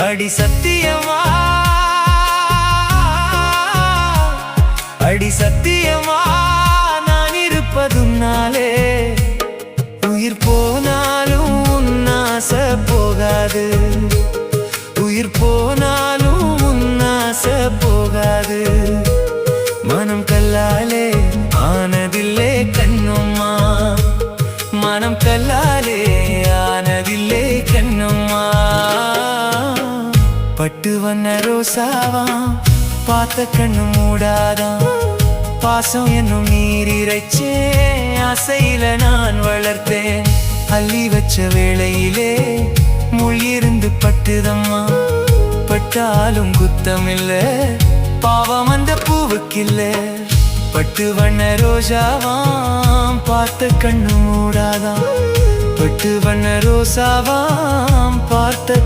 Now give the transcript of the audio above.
அடி சத்தியமா, அடி சத்தியமா நான் இருப்பதுனாலே உயிர் போனாலும் உன் ஆசை போகாது, உயிர் போனாலும் உன் ஆசை போகாது. மனம் கல்லாலே ஆனதில்லே கண்ணம்மா, மனம் கல்லாலே ஆனதில்லே கண்ணம்மா. பட்டு வண்ண ரோசாவா பார்த்த கண்ணு மூடாதான், பாசம் என்னும் நீர் இறைச்சே ஆசையில நான் வளர்த்தேன். அள்ளி வச்ச வேளையிலே முள் இருந்து பட்டுதம்மா, பட்டாலும் குத்தமில்ல பாவம் அந்த பூவுக்கில்ல. பட்டு வண்ண ரோஜாவாம் பார்த்த கண்ணு மூடாதான், பட்டு வண்ண ரோசாவாம் பார்த்த